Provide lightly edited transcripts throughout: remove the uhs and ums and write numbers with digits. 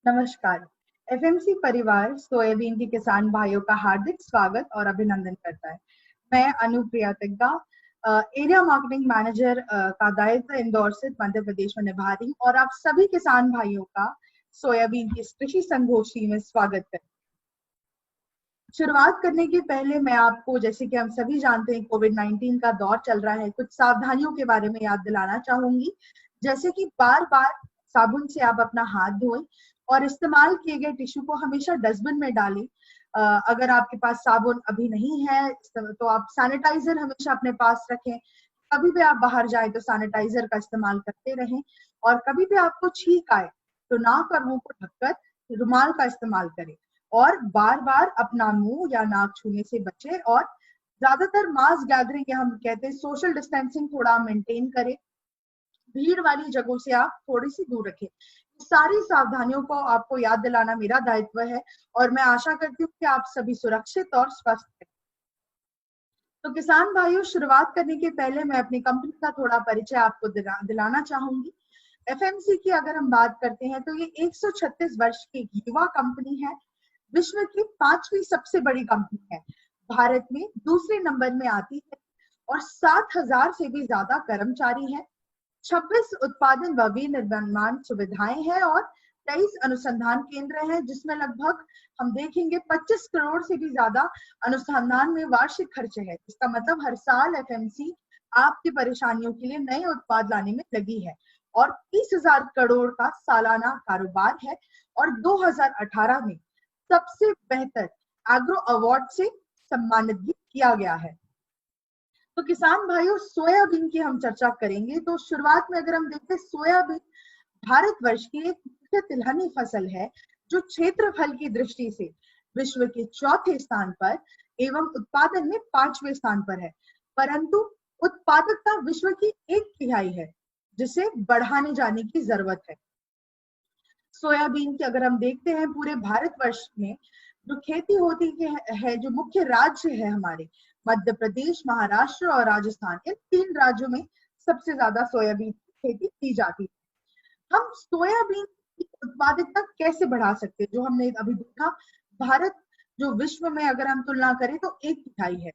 नमस्कार। एफएमसी परिवार सोयाबीन के किसान भाइयों का हार्दिक स्वागत और अभिनंदन करता है। मैं Anupriya Tigga, area marketing manager का दायित्व इंदौर से मध्य प्रदेश में निभा रही हूँ और आप सभी किसान भाइयों का सोयाबीन की इस कृषि संगोष्ठी में स्वागत करती हूँ। शुरुआत करने के पहले मैं आपको, जैसे कि हम सभी जानते हैं, कोविड-19 का दौर चल रहा है, कुछ सावधानियों के बारे में याद दिलाना चाहूंगी। जैसे कि बार-बार साबुन से आप अपना हाथ धोएं और इस्तेमाल किए गए टिश्यू को हमेशा डस्टबिन में डालें। अगर आपके पास साबुन अभी नहीं है तो आप सैनिटाइजर हमेशा अपने पास रखें। कभी भी आप बाहर जाए तो सैनिटाइजर का इस्तेमाल करते रहें और कभी भी आपको छींक आए तो नाक और मुंह को ढककर रुमाल का इस्तेमाल करें और बार-बार अपना मुंह या नाक छूने से बचें और ज्यादातर मास गैदरिंग, या हम कहते हैं सोशल डिस्टेंसिंग, थोड़ा मेंटेन करें। भीड़ वाली जगहों से आप थोड़ी सी दूर रखें। सारी सावधानियों को आपको याद दिलाना मेरा दायित्व है और मैं आशा करती हूँ कि आप सभी सुरक्षित और स्वस्थ हैं। तो किसान भाइयों, शुरुआत करने के पहले मैं अपनी कंपनी का थोड़ा परिचय आपको दिलाना चाहूंगी। एफएमसी की अगर हम बात करते हैं तो ये 136 वर्ष की युवा कंपनी है। विश्व की 5वीं सबसे बड़ी कंपनी है। भारत में दूसरे नंबर में आती है और 7,000 से भी ज्यादा कर्मचारी हैं। 26 उत्पादन व विनिर्माण सुविधाएं हैं और 23 अनुसंधान केंद्र हैं, जिसमें लगभग हम देखेंगे 25 करोड़ से भी ज्यादा अनुसंधान में वार्षिक खर्च है। इसका मतलब हर साल एफएमसी आपकी परेशानियों के लिए नए उत्पाद लाने में लगी है और 30,000 करोड़ का सालाना कारोबार है और 2018 में सबसे बेहतर एग्रो अवार्ड से सम्मानित भी किया गया है। तो किसान भाइयों, सोयाबीन की हम चर्चा करेंगे। तो शुरुआत में अगर हम देखते हैं, सोयाबीन भारतवर्ष की एक मुख्य तिलहनी फसल है जो क्षेत्रफल की दृष्टि से विश्व के चौथे स्थान पर एवं उत्पादन में 5वें स्थान पर है, परंतु उत्पादकता विश्व की 1/3 है, जिसे बढ़ाने जाने की जरूरत है। सोयाबीन की अगर हम देखते हैं, पूरे भारतवर्ष में जो खेती होती है, जो मुख्य राज्य है हमारे मध्य प्रदेश, महाराष्ट्र और राजस्थान, इन 3 राज्यों में सबसे ज्यादा सोयाबीन की खेती की जाती है। हम सोयाबीन की उत्पादकता कैसे बढ़ा सकते हैं? जो हमने अभी देखा, भारत जो विश्व में अगर हम तुलना करें तो 1/3 है।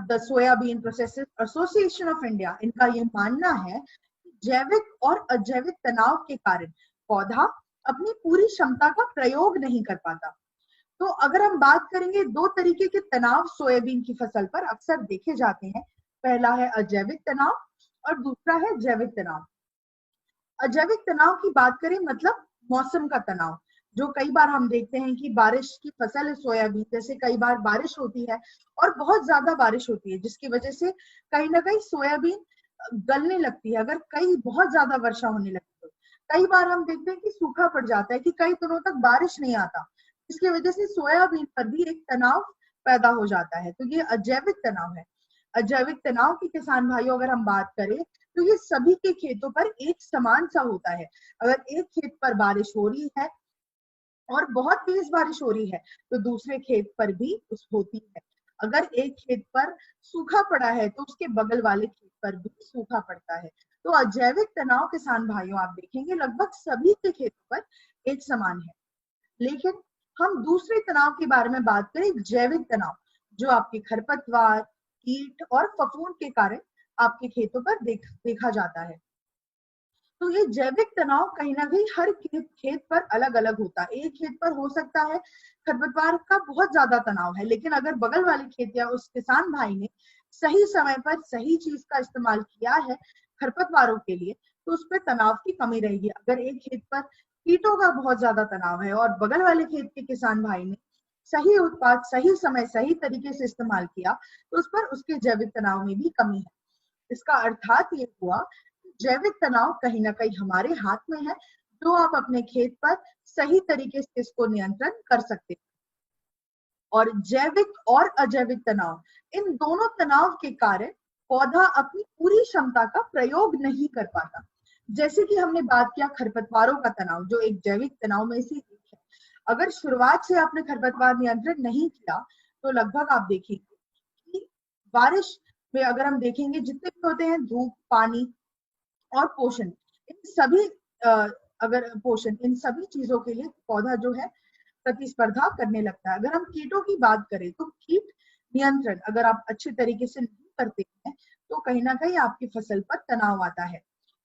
The soybean processors association of India, इनका ये मानना है कि जैविक और अजैविक तनाव के कारण पौधा अपनी पूरी क्षमता का प्रयोग नहीं कर पाता। तो अगर हम बात करेंगे, 2 तरीके के तनाव सोयाबीन की फसल पर अक्सर देखे जाते हैं। पहला है अजैविक तनाव और दूसरा है जैविक तनाव। अजैविक तनाव की बात करें, मतलब मौसम का तनाव, जो कई बार हम देखते हैं कि बारिश की फसल है सोयाबीन, जैसे कई बार बारिश होती है और बहुत ज्यादा बारिश होती है, जिसकी वजह से कहीं ना कहीं सोयाबीन गलने लगती है। अगर कहीं बहुत ज्यादा वर्षा होने लगती है, कई बार हम देखते हैं कि सूखा पड़ जाता है, कि कई दिनों तक बारिश नहीं आता, इसकी वजह से सोयाबीन पर भी एक तनाव पैदा हो जाता है। तो ये अजैविक तनाव है। अजैविक तनाव की, किसान भाइयों, अगर हम बात करें तो ये सभी के खेतों पर एक समान सा होता है। अगर एक खेत पर बारिश हो रही है और बहुत तेज बारिश हो रही है तो दूसरे खेत पर भी उस होती है। अगर एक खेत पर सूखा पड़ा है तो उसके बगल वाले खेत पर भी सूखा पड़ता है। तो अजैविक तनाव, किसान भाइयों, आप देखेंगे लगभग सभी के खेतों पर एक समान है। लेकिन हम दूसरे तनाव के बारे में बात करें, जैविक तनाव, जो आपके खरपतवार, कीट और फफूंद के कारण आपके खेतों पर देखा जाता है। तो ये जैविक तनाव कहीं ना कहीं हर खेत पर अलग अलग होता है। एक खेत पर हो सकता है खरपतवार का बहुत ज्यादा तनाव है, लेकिन अगर बगल वाले खेत या उस किसान भाई ने सही समय पर सही चीज का इस्तेमाल किया है खरपतवारों के लिए, तो उस पर तनाव की कमी रहेगी। अगर एक खेत पर कीटों का बहुत ज्यादा तनाव है और बगल वाले खेत के किसान भाई ने सही उत्पाद सही समय सही तरीके से इस्तेमाल किया, तो उस पर उसके जैविक तनाव में भी कमी है। इसका अर्थात ये हुआ, जैविक तनाव कहीं ना कहीं हमारे हाथ में है, जो आप अपने खेत पर सही तरीके से इसको नियंत्रण कर सकते हैं। और जैविक और अजैविक तनाव, इन दोनों तनाव के कारण पौधा अपनी पूरी क्षमता का प्रयोग नहीं कर पाता। जैसे कि हमने बात किया खरपतवारों का तनाव, जो एक जैविक तनाव में से एक है। अगर शुरुआत से आपने खरपतवार नियंत्रण नहीं किया तो लगभग आप देखेंगे कि बारिश में, अगर हम देखेंगे, जितने भी होते हैं धूप, पानी और पोषण, इन सभी अगर पोषण, इन सभी चीजों के लिए पौधा जो है प्रतिस्पर्धा करने लगता है। अगर हम कीटों की बात करें तो कीट नियंत्रण अगर आप अच्छे तरीके से नहीं करते हैं तो कहीं ना कहीं आपकी फसल पर तनाव आता है।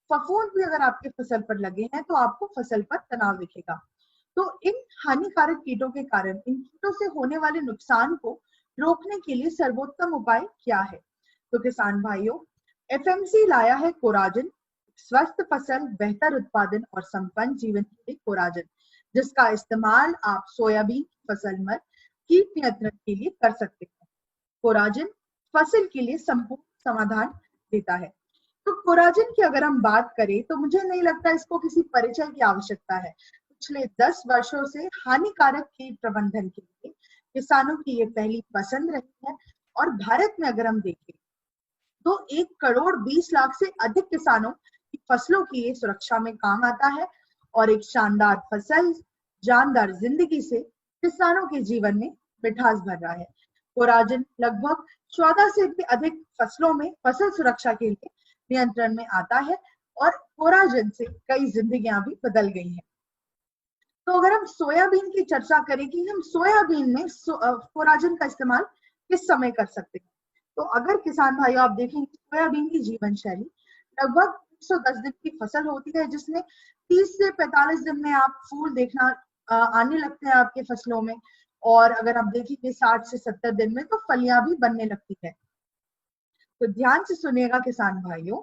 फफूंद भी अगर आपके फसल पर लगे हैं तो आपको फसल पर तनाव दिखेगा। तो इन हानिकारक कीटों के कारण इन कीटों से होने वाले नुकसान को रोकने के लिए सर्वोत्तम उपाय क्या है? तो किसान भाइयों, एफएमसी लाया है कोराजन, स्वस्थ फसल, बेहतर उत्पादन और संपन्न जीवन के लिए कोराजन, जिसका इस्तेमाल आप सोयाबीन फसल में कीट नियंत्रण के लिए कर सकते हैं। कोराजन फसल के लिए संपूर्ण समाधान देता है। तो कोराजन की अगर हम बात करें तो मुझे नहीं लगता इसको किसी परिचय की आवश्यकता है। पिछले 10 वर्षों से हानिकारक कीट प्रबंधन के लिए किसानों की ये पहली पसंद रही है। और भारत में अगर हम देखें तो 1,20,00,000 से अधिक किसानों की फसलों की ये सुरक्षा में काम आता है और एक शानदार फसल, जानदार जिंदगी से किसानों के जीवन में मिठास भर रहा है। कोराजन लगभग 14 से भी अधिक फसलों में फसल सुरक्षा के लिए नियंत्रण में आता है और कोराजन से कई जिंदगियां भी बदल गई हैं। तो अगर हम सोयाबीन की चर्चा करें कि हम सोयाबीन में कोराजन का इस्तेमाल किस समय कर सकते हैं, तो अगर किसान भाइयों आप देखेंगे सोयाबीन की जीवन शैली लगभग 110 दिन की फसल होती है, जिसमें 30 से 45 दिन में आप फूल देखना आने लगते हैं आपके फसलों में। और अगर आप देखेंगे 60 से 70 दिन में तो फलियां भी बनने लगती है। तो ध्यान से सुनिएगा किसान भाइयों,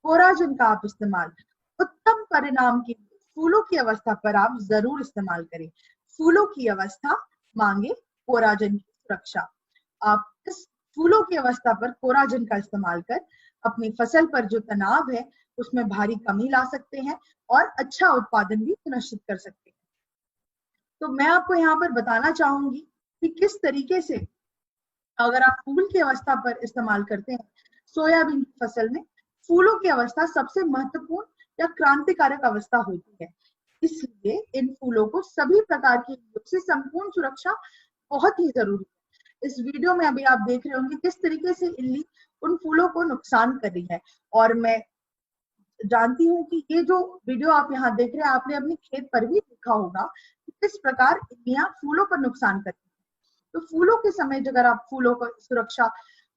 कोराजन का आप इस्तेमाल उत्तम परिणाम के लिए फूलों की अवस्था पर आप जरूर इस्तेमाल करें। फूलों की अवस्था मांगे कोराजन की सुरक्षा। आप इस फूलों की अवस्था पर कोराजन का इस्तेमाल कर अपनी फसल पर जो तनाव है उसमें भारी कमी ला सकते हैं और अच्छा उत्पादन भी सुनिश्चित कर सकते हैं। तो मैं आपको यहाँ पर बताना चाहूंगी कि किस तरीके से अगर आप फूल की अवस्था पर इस्तेमाल करते हैं सोयाबीन की फसल में, फूलों की अवस्था सबसे महत्वपूर्ण या क्रांतिकारक अवस्था होती है। इसलिए इन फूलों को सभी प्रकार की कीटों से संपूर्ण सुरक्षा बहुत ही जरूरी है। इस वीडियो में अभी आप देख रहे होंगे किस तरीके से इल्ली उन फूलों को नुकसान कर रही है। और मैं जानती हूँ कि ये जो वीडियो आप यहाँ देख रहे हैं आपने अपने खेत पर भी देखा होगा कि किस प्रकार इल्लियां फूलों पर नुकसान करती है। तो फूलों के समय अगर आप फूलों को सुरक्षा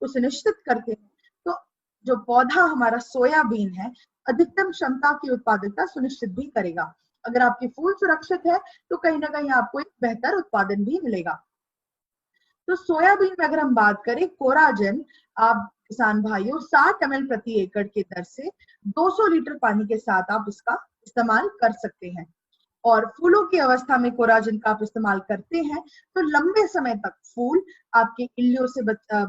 को सुनिश्चित करते हैं तो जो पौधा हमारा सोयाबीन है अधिकतम क्षमता की उत्पादकता सुनिश्चित भी करेगा। अगर आपके फूल सुरक्षित है तो कहीं ना कहीं आपको एक बेहतर उत्पादन भी मिलेगा। तो सोयाबीन में अगर हम बात करें कोराजन, आप किसान भाइयों 60 ml प्रति एकड़ की दर से 200 लीटर पानी के साथ आप इसका इस्तेमाल कर सकते हैं। और फूलों की अवस्था में कोराजन का आप इस्तेमाल करते हैं तो लंबे समय तक फूल आपके इल्लियों से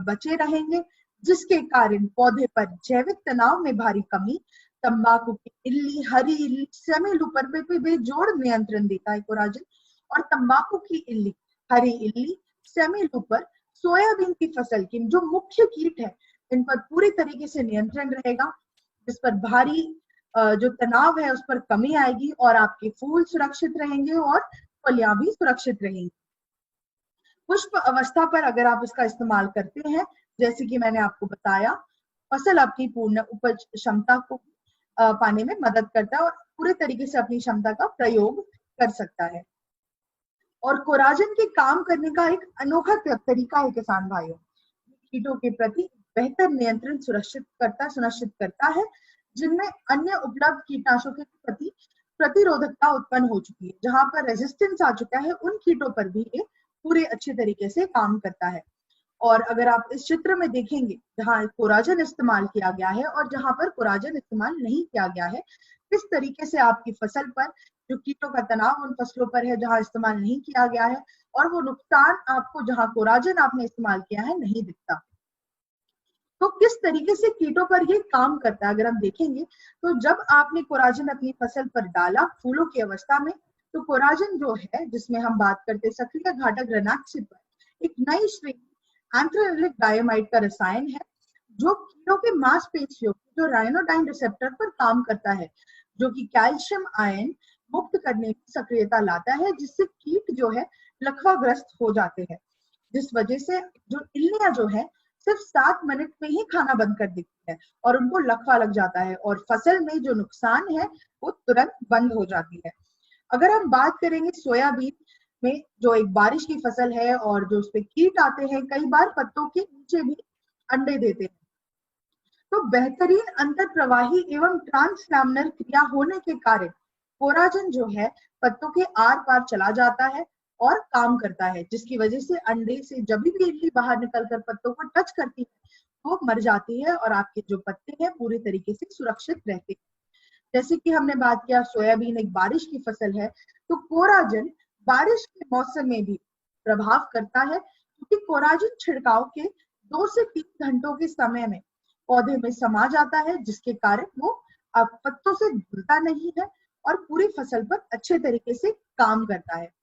बचे रहेंगे, जिसके कारण पौधे पर जैविक तनाव में भारी कमी, तंबाकू की इल्ली, हरी इल्ली, सेमी लूपर पे बेजोड़ नियंत्रण देता है कोराजन। और तंबाकू की इल्ली, हरी इल्ली, सेमी लूपर सोयाबीन की फसल की जो मुख्य कीट है इन पर पूरी तरीके से नियंत्रण रहेगा, जिस पर भारी जो तनाव है उस पर कमी आएगी और आपके फूल सुरक्षित रहेंगे और फलियां भी सुरक्षित रहेंगी। पुष्प अवस्था पर अगर आप इसका इस्तेमाल करते हैं, जैसे कि मैंने आपको बताया, फसल आपकी पूर्ण उपज क्षमता को पाने में मदद करता है और पूरे तरीके से अपनी क्षमता का प्रयोग कर सकता है। और कोराजन के काम करने का एक अनोखा तरीका है किसान भाइयों, कीटों के प्रति बेहतर नियंत्रण सुनिश्चित करता है, जिनमें अन्य उपलब्ध कीटनाशकों के प्रति प्रतिरोधकता उत्पन्न हो चुकी है, जहां पर रेजिस्टेंस आ चुका है, उन कीटों पर भी ये पूरे अच्छे तरीके से काम करता है। और अगर आप इस चित्र में देखेंगे जहां कोराजन इस्तेमाल किया गया है और जहां पर कोराजन इस्तेमाल नहीं किया गया है, किस तरीके से आपकी फसल पर जो कीटों का तनाव उन फसलों पर है जहां इस्तेमाल नहीं किया गया है, और वो नुकसान आपको जहां कोराजन आपने इस्तेमाल किया है नहीं दिखता। तो किस तरीके से कीटों पर ये काम करता है अगर हम देखेंगे तो जब आपने कोराजन अपनी फसल पर डाला फूलों की अवस्था में, तो कोराजन जो है जिसमें हम बात करते हैं सक्रिय घातक रैनाक्सी पर, एक नई श्रेणी एंथ्रेलिक डायमाइड का रसायन है जो कीटों के मांसपेशियों जो राइनोडाइन रिसेप्टर पर काम करता है, जो कि कैल्शियम आयन मुक्त करने की सक्रियता लाता है, जिससे कीट जो है लकवाग्रस्त हो जाते हैं, जिस वजह से जो इल्लियां जो है सिर्फ 7 मिनट में ही खाना बंद कर देती है और उनको लकवा लग जाता है और फसल में जो नुकसान है वो तुरंत बंद हो जाती है। अगर हम बात करेंगे सोयाबीन में, जो एक बारिश की फसल है और जो उसपे कीट आते हैं, कई बार पत्तों के नीचे भी अंडे देते हैं। तो बेहतरीन अंतर प्रवाही एवं ट्रांसलैमिनर क्रिया होने के कारण कोराजन जो है पत्तों के आर पार चला जाता है और काम करता है, जिसकी वजह से अंडे से जब भी इडली बाहर निकलकर पत्तों को टच करती है वो मर जाती है और आपके जो पत्ते हैं पूरी तरीके से सुरक्षित रहते हैं। जैसे कि हमने बात किया सोयाबीन एक बारिश की फसल है, तो कोराजन बारिश के मौसम में भी प्रभाव करता है, क्योंकि कोराजन छिड़काव के 2 से 3 घंटों के समय में पौधे में समा जाता है, जिसके कारण वो पत्तों से धुलता नहीं है और पूरी फसल पर अच्छे तरीके से काम करता है।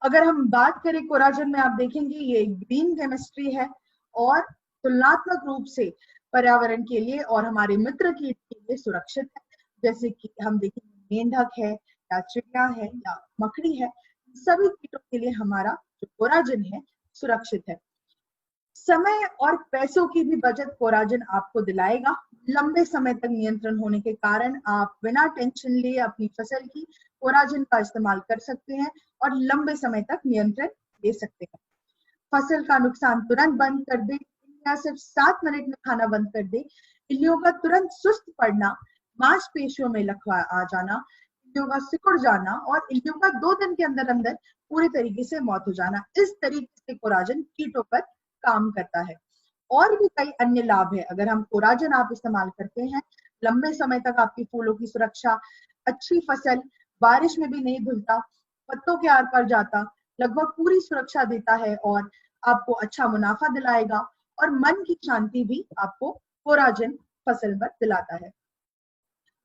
अगर हम बात करें कोराजन में, आप देखेंगे ये ग्रीन केमिस्ट्री है और तुलनात्मक रूप से पर्यावरण के लिए और हमारे मित्र कीट के लिए सुरक्षित है। जैसे कि हम देखेंगे मेंढक है या चिड़िया है या मकड़ी है, सभी कीटों के लिए हमारा जो कोराजन है सुरक्षित है। समय और पैसों की भी बचत कोराजन आपको दिलाएगा। लंबे समय तक नियंत्रण होने के कारण आप बिना टेंशन लिए अपनी फसल की कोराजन का इस्तेमाल कर सकते हैं और लंबे समय तक नियंत्रण ले सकते हैं। फसल का नुकसान तुरंत बंद कर दे या सिर्फ 7 मिनट में खाना बंद कर दे। इल्लियों का तुरंत सुस्त पड़ना, मांसपेशियों में लकवा आ जाना, इल्लियों का सिकुड़ जाना और इल्लियों का 2 दिन के अंदर अंदर पूरी तरीके से मौत हो जाना, इस तरीके से कोराजन कीटों पर काम करता है। और भी कई अन्य लाभ है। अगर हम कोराजन आप इस्तेमाल करते हैं, लंबे समय तक आपकी फूलों की सुरक्षा, अच्छी फसल, बारिश में भी नहीं धुलता, पत्तों के आर पार जाता, लगभग पूरी सुरक्षा देता है और आपको अच्छा मुनाफा दिलाएगा और मन की शांति भी आपको कोराजन फसल पर दिलाता है।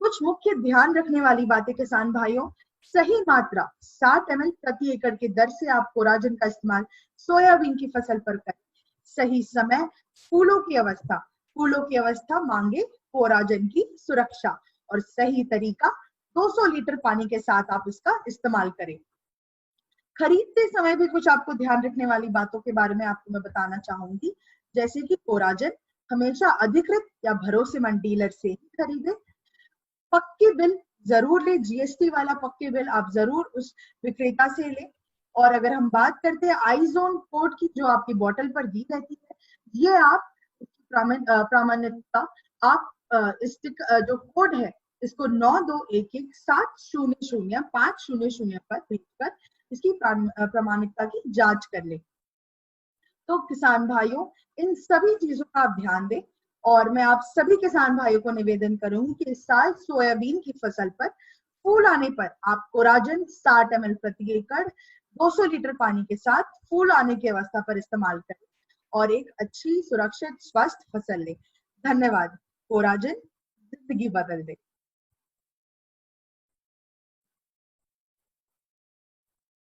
कुछ मुख्य ध्यान रखने वाली बातें किसान भाइयों, सही मात्रा 7 ml प्रति एकड़ की दर से आप कोराजन का इस्तेमाल सोयाबीन की फसल पर करें। सही समय, फूलों की अवस्था मांगे कोराजन की सुरक्षा और सही तरीका 200 लीटर पानी के साथ आप इसका इस्तेमाल करें। खरीदते समय भी कुछ आपको ध्यान रखने वाली बातों के बारे में आपको मैं बताना चाहूंगी, जैसे कि कोराजन हमेशा अधिकृत या भरोसेमंद डीलर से ही खरीदे। पक्के बिल जरूर ले, जीएसटी वाला पक्के बिल आप जरूर उस विक्रेता से ले। और अगर हम बात करते हैं आईजोन कोड की, जो आपकी बोतल पर दी रहती है, ये आप प्रामाणिकता आप जो कोड है इसको 9211700500 पर भेजकर इसकी प्रामाणिकता की जांच कर ले। तो किसान भाइयों, इन सभी चीजों का आप ध्यान दें और मैं आप सभी किसान भाइयों को निवेदन करूंगी कि इस साल सोयाबीन की फसल पर फूल आने पर आप कोराजन 60 ml प्रति एकड़ 200 लीटर पानी के साथ फूल आने की अवस्था पर इस्तेमाल करें और एक अच्छी सुरक्षित स्वस्थ फसल लें। धन्यवाद। कोराजन जिंदगी बदल दे।